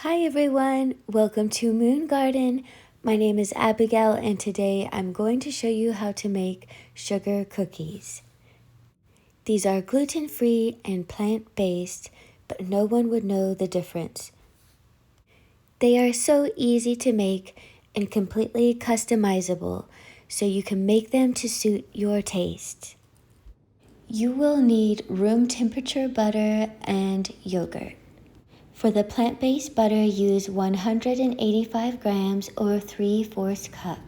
Hi everyone, welcome to Moon Garden. My name is Abigail and today I'm going to show you how to make sugar cookies. These are gluten-free and plant-based, but no one would know the difference. They are so easy to make and completely customizable, so you can make them to suit your taste. You will need room temperature butter and yogurt. For the plant-based butter, use 185 grams or 3/4 cup,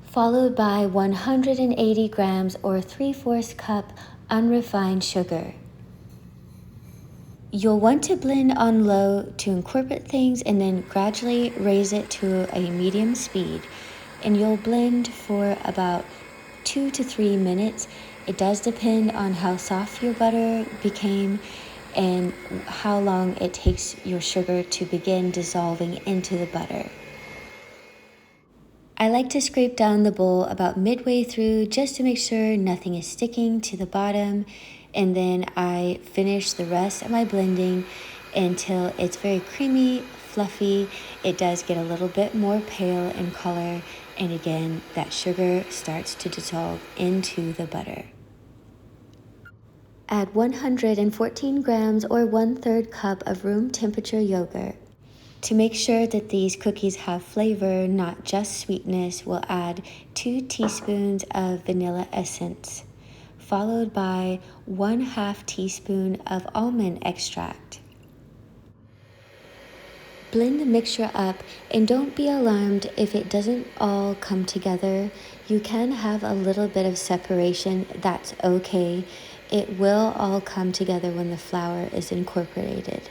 followed by 180 grams or 3/4 cup unrefined sugar. You'll want to blend on low to incorporate things and then gradually raise it to a medium speed. And you'll blend for about 2 to 3 minutes. It does depend on how soft your butter became and how long it takes your sugar to begin dissolving into the butter. I like to scrape down the bowl about midway through just to make sure nothing is sticking to the bottom, and then I finish the rest of my blending until it's very creamy, fluffy. It does get a little bit more pale in color, and again, that sugar starts to dissolve into the butter. Add 114 grams or 1/3 cup of room temperature yogurt. To make sure that these cookies have flavor, not just sweetness, we'll add 2 teaspoons of vanilla essence, followed by 1/2 teaspoon of almond extract. Blend the mixture up and don't be alarmed if it doesn't all come together. You can have a little bit of separation, that's okay. It will all come together when the flour is incorporated.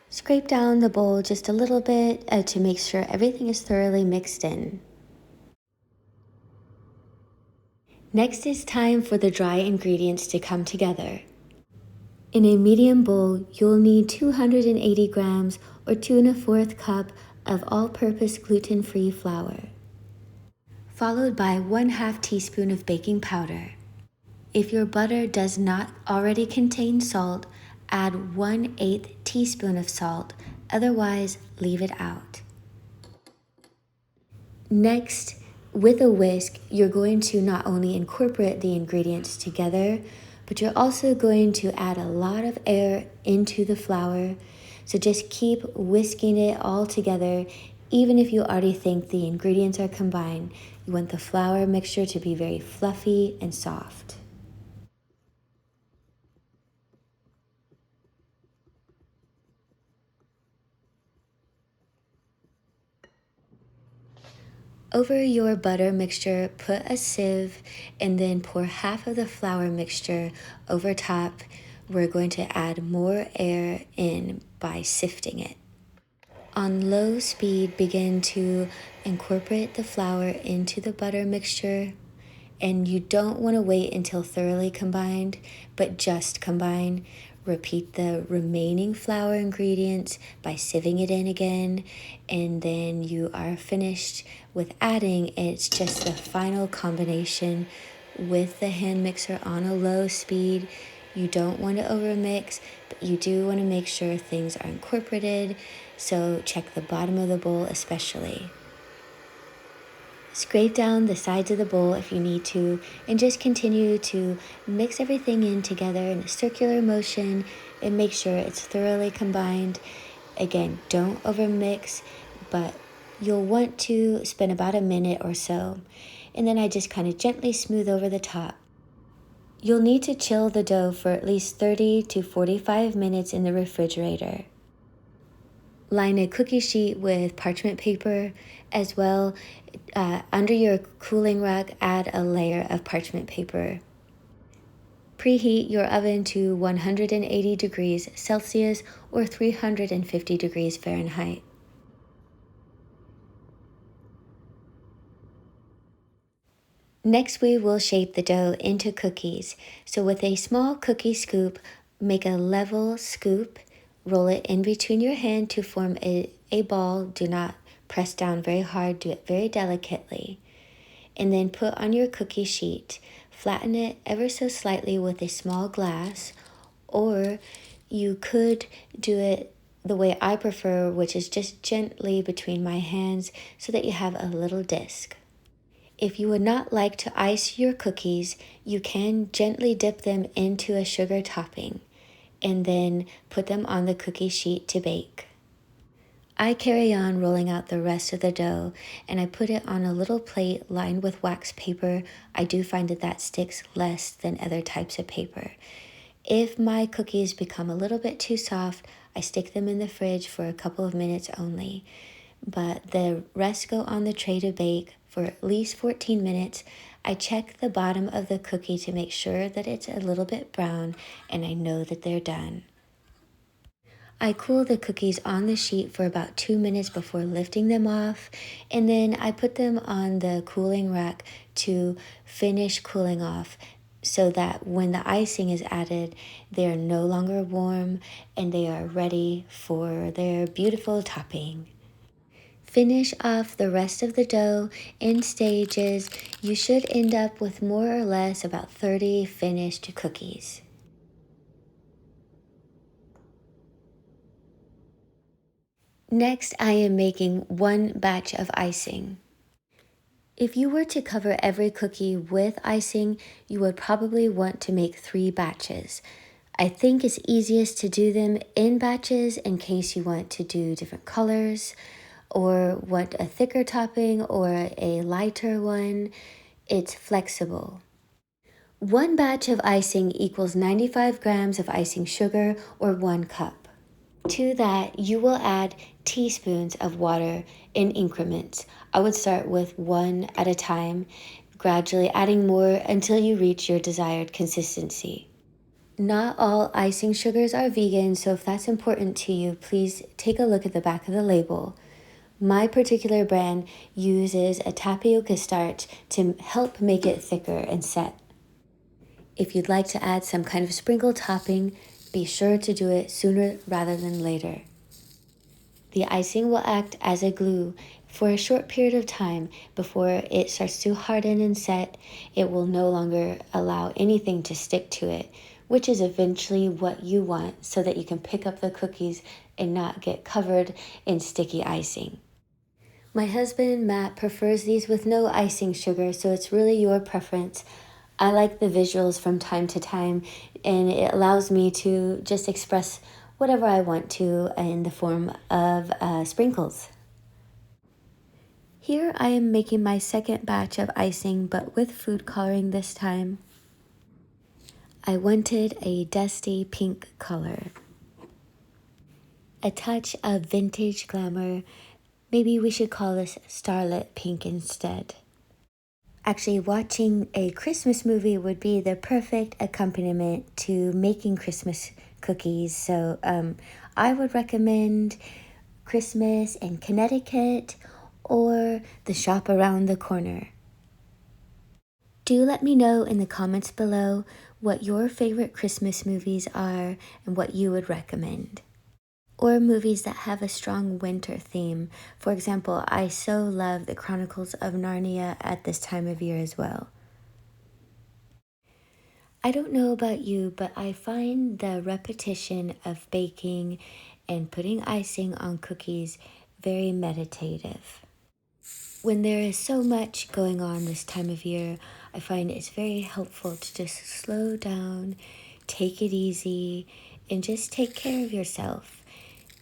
Scrape down the bowl just a little bit to make sure everything is thoroughly mixed in. Next, it's time for the dry ingredients to come together. In a medium bowl, you'll need 280 grams or 2 1/4 cup of all-purpose gluten-free flour, followed by 1/2 teaspoon of baking powder. If your butter does not already contain salt, add 1/8 teaspoon of salt, otherwise leave it out. Next, with a whisk, you're going to not only incorporate the ingredients together, but you're also going to add a lot of air into the flour. So just keep whisking it all together. Even if you already think the ingredients are combined, you want the flour mixture to be very fluffy and soft. Over your butter mixture, put a sieve and then pour half of the flour mixture over top. We're going to add more air in by sifting it. On low speed, begin to incorporate the flour into the butter mixture. And you don't want to wait until thoroughly combined, but just combine. Repeat the remaining flour ingredients by sieving it in again, and then you are finished with adding. It's just the final combination with the hand mixer on a low speed. You don't want to overmix, but you do want to make sure things are incorporated, so check the bottom of the bowl especially. Scrape down the sides of the bowl if you need to, and just continue to mix everything in together in a circular motion and make sure it's thoroughly combined. Again, don't overmix, but you'll want to spend about a minute or so. And then I just kind of gently smooth over the top. You'll need to chill the dough for at least 30 to 45 minutes in the refrigerator. Line a cookie sheet with parchment paper as well. Under your cooling rack, add a layer of parchment paper. Preheat your oven to 180 degrees Celsius or 350 degrees Fahrenheit. Next, we will shape the dough into cookies. So with a small cookie scoop, make a level scoop. Roll it in between your hand to form a ball. Do not press down very hard. Do it very delicately. And then put on your cookie sheet. Flatten it ever so slightly with a small glass, or you could do it the way I prefer, which is just gently between my hands so that you have a little disc. If you would not like to ice your cookies, you can gently dip them into a sugar topping and then put them on the cookie sheet to bake. I carry on rolling out the rest of the dough and I put it on a little plate lined with wax paper. I do find that sticks less than other types of paper. If my cookies become a little bit too soft, I stick them in the fridge for a couple of minutes only. But the rest go on the tray to bake for at least 14 minutes. I check the bottom of the cookie to make sure that it's a little bit brown and I know that they're done. I cool the cookies on the sheet for about 2 minutes before lifting them off, and then I put them on the cooling rack to finish cooling off so that when the icing is added, they are no longer warm and they are ready for their beautiful topping. Finish off the rest of the dough in stages. You should end up with more or less about 30 finished cookies. Next, I am making one batch of icing. If you were to cover every cookie with icing, you would probably want to make 3 batches. I think it's easiest to do them in batches in case you want to do different colors or want a thicker topping or a lighter one. It's flexible. One batch of icing equals 95 grams of icing sugar or 1 cup. To that, you will add teaspoons of water in increments. I would start with 1 at a time, gradually adding more until you reach your desired consistency. Not all icing sugars are vegan, so if that's important to you, please take a look at the back of the label. My particular brand uses a tapioca starch to help make it thicker and set. If you'd like to add some kind of sprinkle topping, be sure to do it sooner rather than later. The icing will act as a glue for a short period of time before it starts to harden and set. It will no longer allow anything to stick to it, which is eventually what you want so that you can pick up the cookies and not get covered in sticky icing. My husband, Matt, prefers these with no icing sugar, so it's really your preference. I like the visuals from time to time, and it allows me to just express whatever I want to in the form of sprinkles. Here I am making my second batch of icing, but with food coloring this time. I wanted a dusty pink color. A touch of vintage glamour. Maybe we should call this Starlet pink instead. Actually, watching a Christmas movie would be the perfect accompaniment to making Christmas cookies. So I would recommend Christmas in Connecticut or The Shop Around the Corner. Do let me know in the comments below what your favorite Christmas movies are and what you would recommend. Or movies that have a strong winter theme. For example, I so love the Chronicles of Narnia at this time of year as well. I don't know about you, but I find the repetition of baking and putting icing on cookies very meditative. When there is so much going on this time of year, I find it's very helpful to just slow down, take it easy, and just take care of yourself.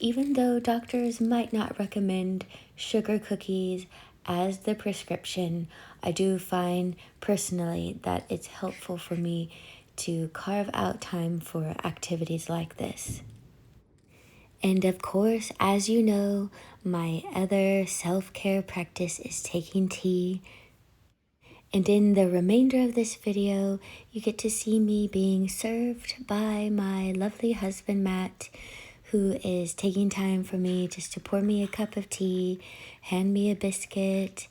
Even though doctors might not recommend sugar cookies as the prescription, I do find personally that it's helpful for me to carve out time for activities like this. And of course, as you know, my other self-care practice is taking tea. And in the remainder of this video, you get to see me being served by my lovely husband, Matt, who is taking time for me just to pour me a cup of tea, hand me a biscuit.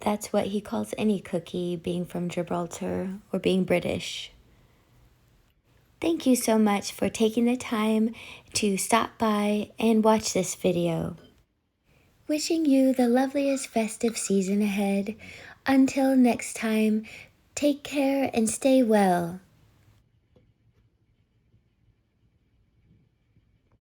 That's what he calls any cookie, being from Gibraltar or being British. Thank you so much for taking the time to stop by and watch this video. Wishing you the loveliest festive season ahead. Until next time, take care and stay well.